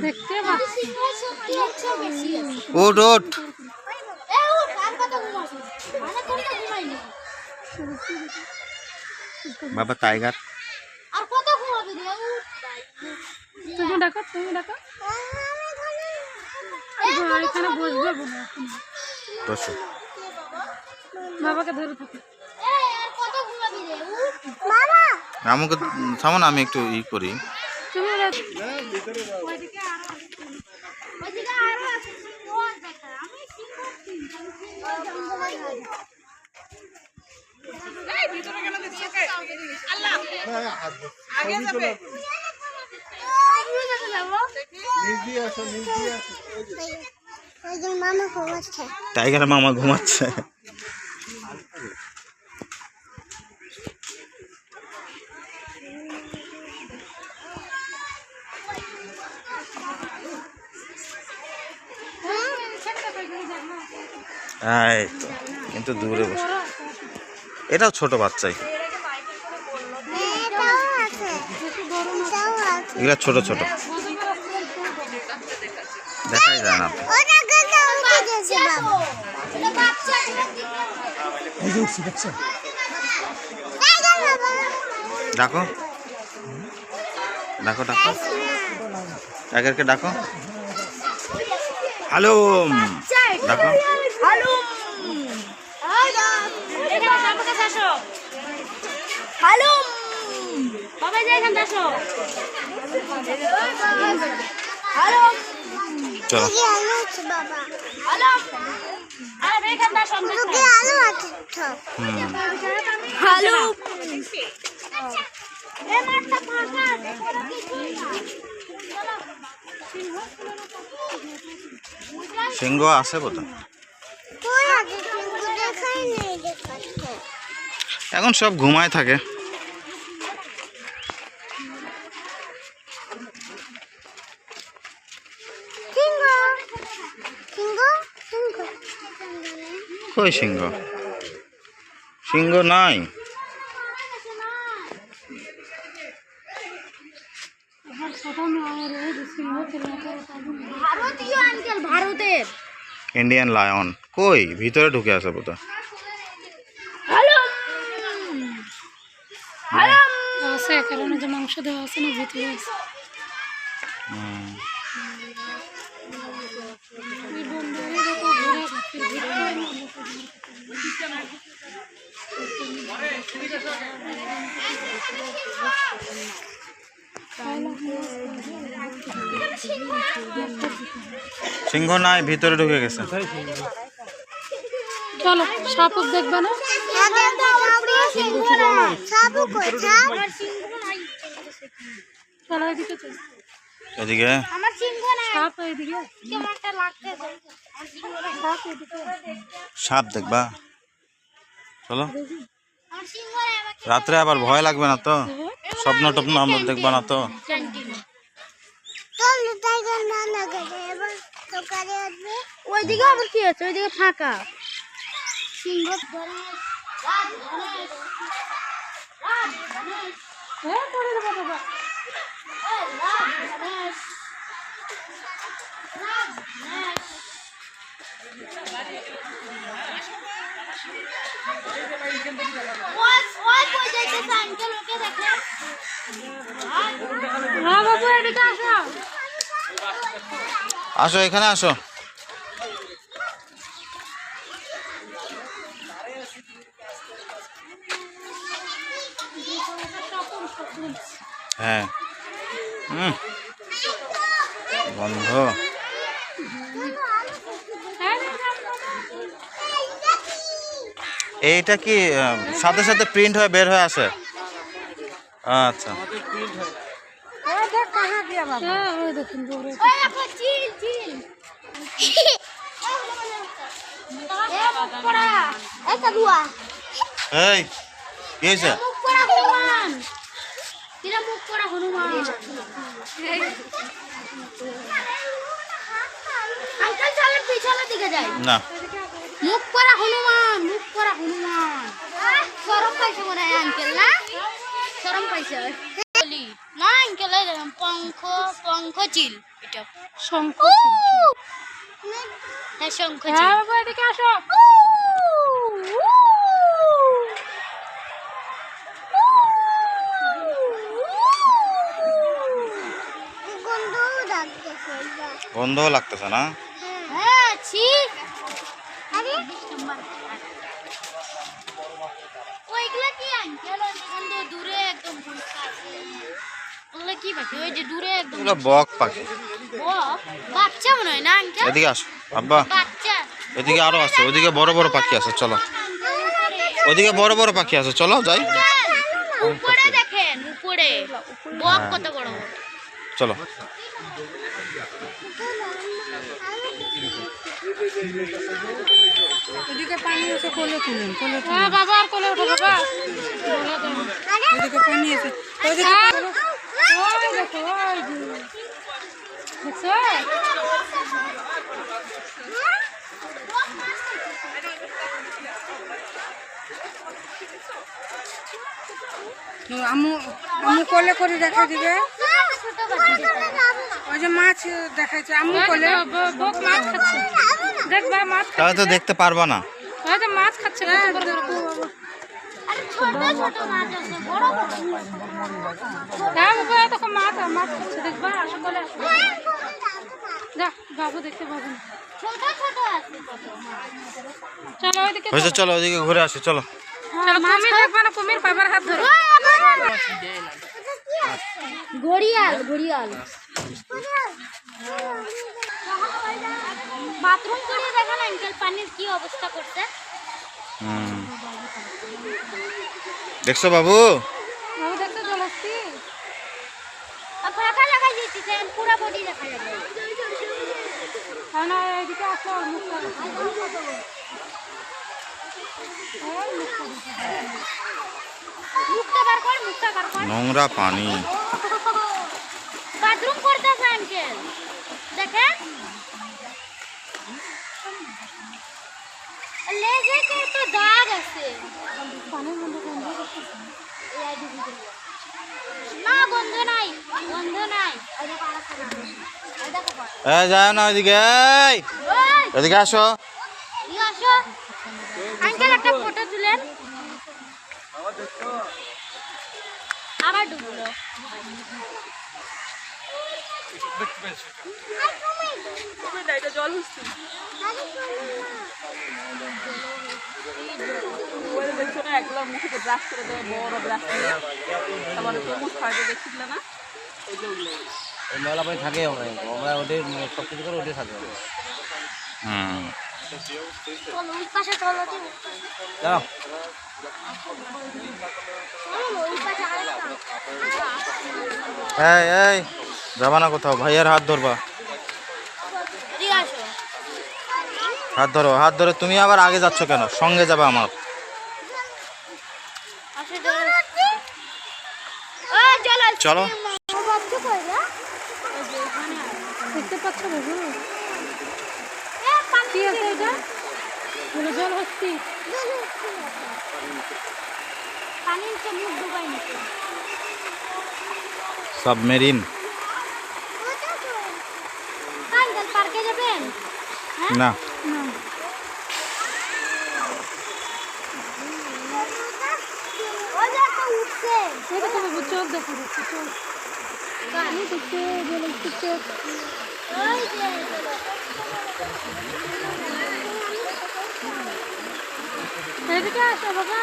দেখতে পাচ্ছি। ওঠ ওঠ বাবা টাইগার। তুমি ডাকো, তুমি ডাকো। এখানে বসবে বলে বসো। বাবাকে ধরে থাকো। আমাকে থামো না, আমি একটু ই করি। তুমি টাইগার মামা ঘুমাচ্ছে। এই তো, কিন্তু দূরে বসে। এটাও ছোট বাচ্চাই, এগুলা ছোট ছোট, দেখাই যায় না। ডাকো ডাকো ডাকো, টাইগারকে ডাকো। হ্যালো ডাকো। হ্যালো বাবা, যাই এখানে আসো। হ্যালো চলো হ্যালো, আরে এখানে আসো। হ্যালো এ মাঠটা ফাঁকা, দেখো না কিছুই না। সিংহ আছে বোধহয়, এখন সব ঘুমায় থাকে। কই সিংহ? সিংহ নাই। ভারতীয় আঙ্কেল, ভারতের ইন্ডিয়ান লায়ন কই? ভিতরে ঢুকে আছে বোধহয়। হ্যালো হ্যালো আছে, কারণ যে মাংস দেওয়া আছে না ভিতরে আছে। সিংহ নাই, ভিতরে ঢুকে গেছে। চলো, সাপ দেখবে না? চলো এদিকে চলো। এদিকে সাপ এদিকে। সাপ দেখবা? চলো, রাত্রে আবার ভয় লাগবে না তো? স্বপ্ন টপ্ন আমরা দেখবা না তো? ওইদিকে আবার কি আছে? ওইদিকে ফাঁকা। সিংহ আসো, এখানে আসো। হ্যাঁ, বন্ধ। এইটা কি সাথে সাথে প্রিন্ট হয়ে বের হয়ে আসে? আচ্ছা, এই কি হয়েছে? না, মুখ করা হনুমান, মুখ করা হনুমান। শরম পাইছে মনে হয় আঙ্কেল, না? শরম পাইছে না আঙ্কেল। আঙ্কেল এই দেখেন পঙ্খচিল এটা শঙ্খ হ্যাঁ শঙ্খচিল হ্যাঁ বাবা এদিকে আসো গন্ধও লাগতেছে না? হ্যাঁ ছি ওইগুলা কি আঙ্কেল ওই দূরে একদম ওগুলা কি পাখি ওই যে দূরে একদম এগুলো বক পাখি। বক বাচ্চা মনে হয় না আঙ্কেল এদিকে আসো আব্বা, বাচ্চা এদিকে আরো আছে, ওইদিকে বড় বড় পাখি আছে, চলো ওইদিকে বড় বড় পাখি আছে, চলো যাই। উপরে দেখেন উপরে বক কত বড় বড় চলো। এদিকে পানি আছে কোলে তুলেন কোলে হ্যাঁ বাবা আর কোলে ওঠো বাবা এদিকে পানি আছে ওইদিকে ওই দেখো ওই দেখছো আম্মু আম্মু কোলে করে দেখা দিবে ওই যে মাছ দেখাইছে আম্মু কোলে বক মাছ খাচ্ছে দেখবা মাছ তাহলে তো দেখতে পারবা না। ওই যে মাছ খাচ্ছে ছোট ছোট মাছ আছে বড় বড় হ্যাঁ বাবা দেখো মাছ মাছ খাচ্ছে দেখবা আসো কোলে যা বাবু দেখতে পাবো না ছোট ছোট আছে চলো ওইদিকে হয়েছে, চলো ওইদিকে ঘুরে আসি, চলো। চলো কুমির দেখবা না কুমির বাবার হাত ধরো গড়িয়াল গড়িয়াল বাথরুম করে দেখেন আঙ্কেল পানির কি অবস্থা করছে দেখছো বাবু? বাবু দেখছো জলস্তি ফাঁকা লাগাই দিয়েছেন পুরো বডি দেখা যাবে হ্যাঁ না এদিকে আসো মুখটা মুখটা বার কর মুখটা বার কর নোংরা পানি। বাথরুম করতেছে আঙ্কেল দেখেন লেজে তো দাগ আছে পানির মধ্যে গন্ধ না গন্ধ নাই গন্ধ নাই যায় না ওইদিকে, এদিকে আসো। আসো আঙ্কেল একটা ফটো তুলেন আবার ডুবলো জল হচ্ছে দেখছো না এগুলো মুখে ব্রাশ করে দেয় বড় ব্রাশ করে তারপরে তরমুজ খাওয়াতে দেখছিল না মেলা পানি থাকে আমরা ওদের সব কিছু করে ওদের থাকে চলো ওই পাশে চলো যাও ওই পাশে এই এই যাবা না কোথাও, ভাইয়ার হাত ধরবা, এদিকে আসো হাত ধরো, হাত ধরে তুমি আবার আগে যাচ্ছ কেন? সঙ্গে যাবে আমার। আসো চলো চলো দেখতে পাচ্ছ বাবু কি আছে এটা বলে জল হচ্ছে পানি নিচে মুখ ডুবাই নিচে সাবমেরিন আঙ্কেল পার্কে যাবেন না, ওই যে একটা উঠছে এই দেখো বাবু চোখ দেখা যাচ্ছে চোখ পানি দেখতে জল হচ্ছে ওই যে এদিকে আসো বাবা